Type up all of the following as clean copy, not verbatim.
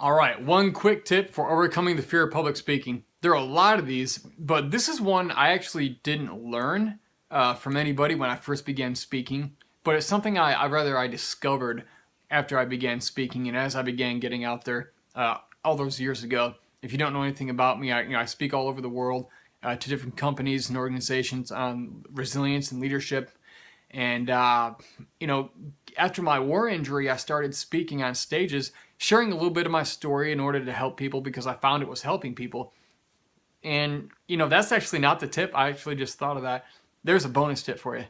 All right, one quick tip for overcoming the fear of public speaking. There are a lot of these, but this is one I actually didn't learn from anybody when I first began speaking, but it's something I discovered after I began speaking and as I began getting out there all those years ago. If you don't know anything about me, I speak all over the world to different companies and organizations on resilience and leadership. And, after my war injury, I started speaking on stages, sharing a little bit of my story in order to help people because I found it was helping people. And, that's actually not the tip. I actually just thought of that. There's a bonus tip for you.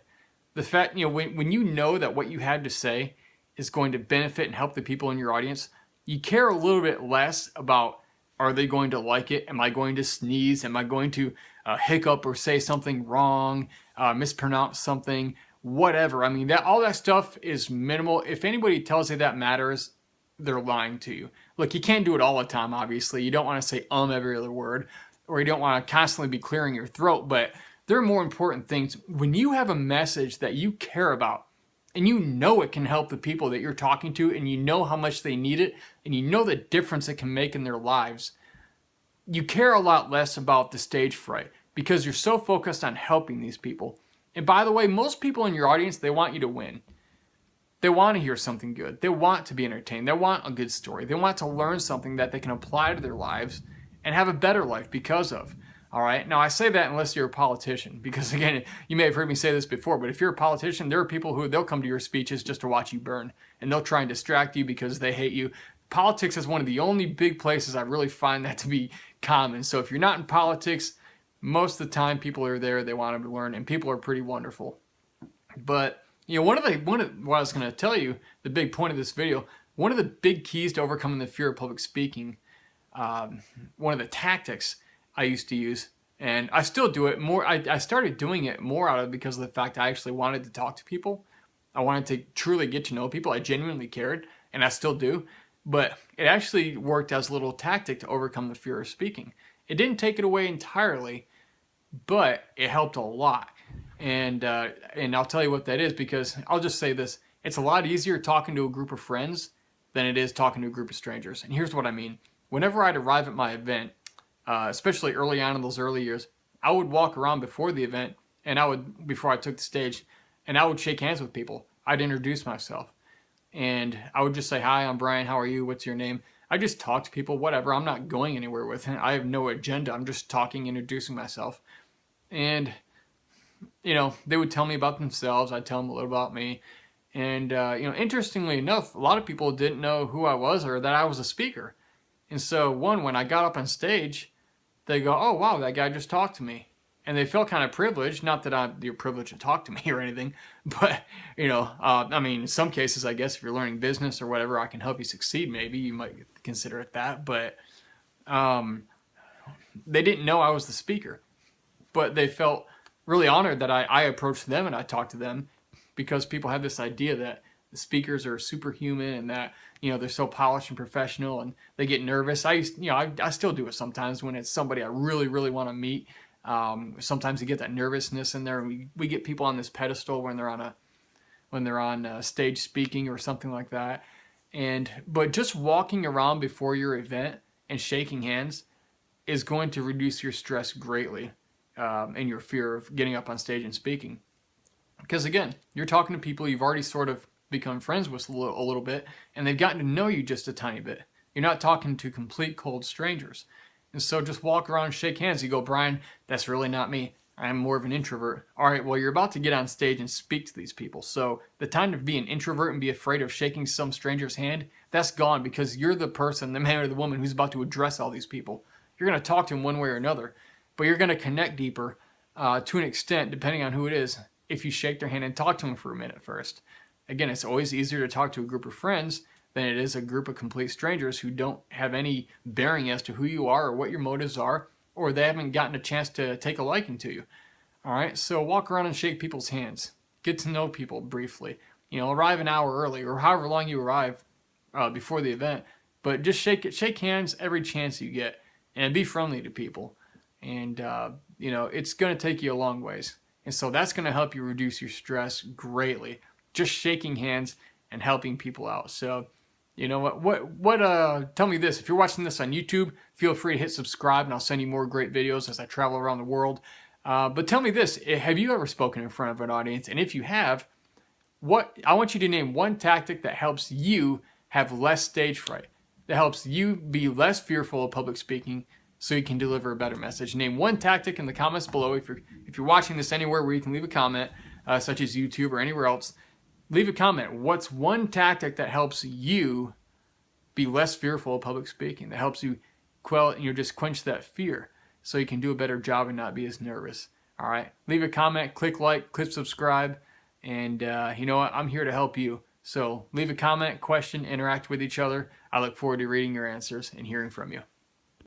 The fact, when you know that what you had to say is going to benefit and help the people in your audience, you care a little bit less about, are they going to like it? Am I going to sneeze? Am I going to hiccup or say something wrong, mispronounce something? Whatever. I mean, that all that stuff is minimal. If anybody tells you that matters, they're lying to you. Look, you can't do it all the time, obviously. You don't want to say every other word, or you don't want to constantly be clearing your throat, but there are more important things. When you have a message that you care about, and you know it can help the people that you're talking to, and you know how much they need it, and you know the difference it can make in their lives, you care a lot less about the stage fright because you're so focused on helping these people. And by the way, most people in your audience, they want you to win. They want to hear something good. They want to be entertained. They want a good story. They want to learn something that they can apply to their lives and have a better life because of. All right. Now, I say that unless you're a politician, because again, you may have heard me say this before, but if you're a politician, there are people who they'll come to your speeches just to watch you burn, and they'll try and distract you because they hate you. Politics is one of the only big places I really find that to be common. So if you're not in politics, most of the time people are there, they want to learn, and people are pretty wonderful. But one of what I was going to tell you, the big point of this video, one of the big keys to overcoming the fear of public speaking, one of the tactics I used to use, and I still do it more. I started doing it more out of because of the fact I actually wanted to talk to people. I wanted to truly get to know people. I genuinely cared, and I still do. But it actually worked as a little tactic to overcome the fear of speaking. It didn't take it away entirely, but it helped a lot. And I'll tell you what that is, because I'll just say this. It's a lot easier talking to a group of friends than it is talking to a group of strangers. And here's what I mean. Whenever I'd arrive at my event, especially early on in those early years, I would walk around before the event, and before I took the stage, and I would shake hands with people. I'd introduce myself. And I would just say, hi, I'm Brian. How are you? What's your name? I just talk to people, whatever. I'm not going anywhere with it. I have no agenda. I'm just talking, introducing myself. And, they would tell me about themselves. I'd tell them a little about me. And, interestingly enough, a lot of people didn't know who I was or that I was a speaker. And so, when I got up on stage, they go, oh, wow, that guy just talked to me. And they felt kind of privileged. Not that you're privileged to talk to me or anything, but, in some cases, I guess if you're learning business or whatever, I can help you succeed. Maybe you might consider it that. But they didn't know I was the speaker. But they felt really honored that I approached them and I talked to them, because people have this idea that the speakers are superhuman and that, they're so polished and professional and they get nervous. I still do it sometimes when it's somebody I really, really want to meet. Sometimes you get that nervousness in there, and we get people on this pedestal when they're on stage speaking or something like that. But just walking around before your event and shaking hands is going to reduce your stress greatly, and your fear of getting up on stage and speaking. Because again, you're talking to people you've already sort of become friends with a little bit, and they've gotten to know you just a tiny bit. You're not talking to complete cold strangers. And so just walk around and shake hands. You go, Brian, that's really not me. I'm more of an introvert. All right, well, you're about to get on stage and speak to these people. So the time to be an introvert and be afraid of shaking some stranger's hand, that's gone, because you're the person, the man or the woman, who's about to address all these people. You're going to talk to them one way or another, but you're going to connect deeper to an extent, depending on who it is, if you shake their hand and talk to them for a minute first. Again, it's always easier to talk to a group of friends than it is a group of complete strangers who don't have any bearing as to who you are or what your motives are, or they haven't gotten a chance to take a liking to you. All right, so walk around and shake people's hands. Get to know people briefly. Arrive an hour early or however long you arrive before the event, but just shake hands every chance you get, and be friendly to people. And it's going to take you a long ways, and so that's going to help you reduce your stress greatly. Just shaking hands and helping people out. So, You know what, tell me this. If you're watching this on YouTube, feel free to hit subscribe and I'll send you more great videos as I travel around the world. But tell me this, have you ever spoken in front of an audience? And if you have, I want you to name one tactic that helps you have less stage fright, that helps you be less fearful of public speaking so you can deliver a better message. Name one tactic in the comments below. If you're watching this anywhere where you can leave a comment, such as YouTube or anywhere else, leave a comment. What's one tactic that helps you be less fearful of public speaking, that helps you just quench that fear so you can do a better job and not be as nervous? All right, leave a comment, click like, click subscribe, and you know what? I'm here to help you. So leave a comment, question, interact with each other. I look forward to reading your answers and hearing from you.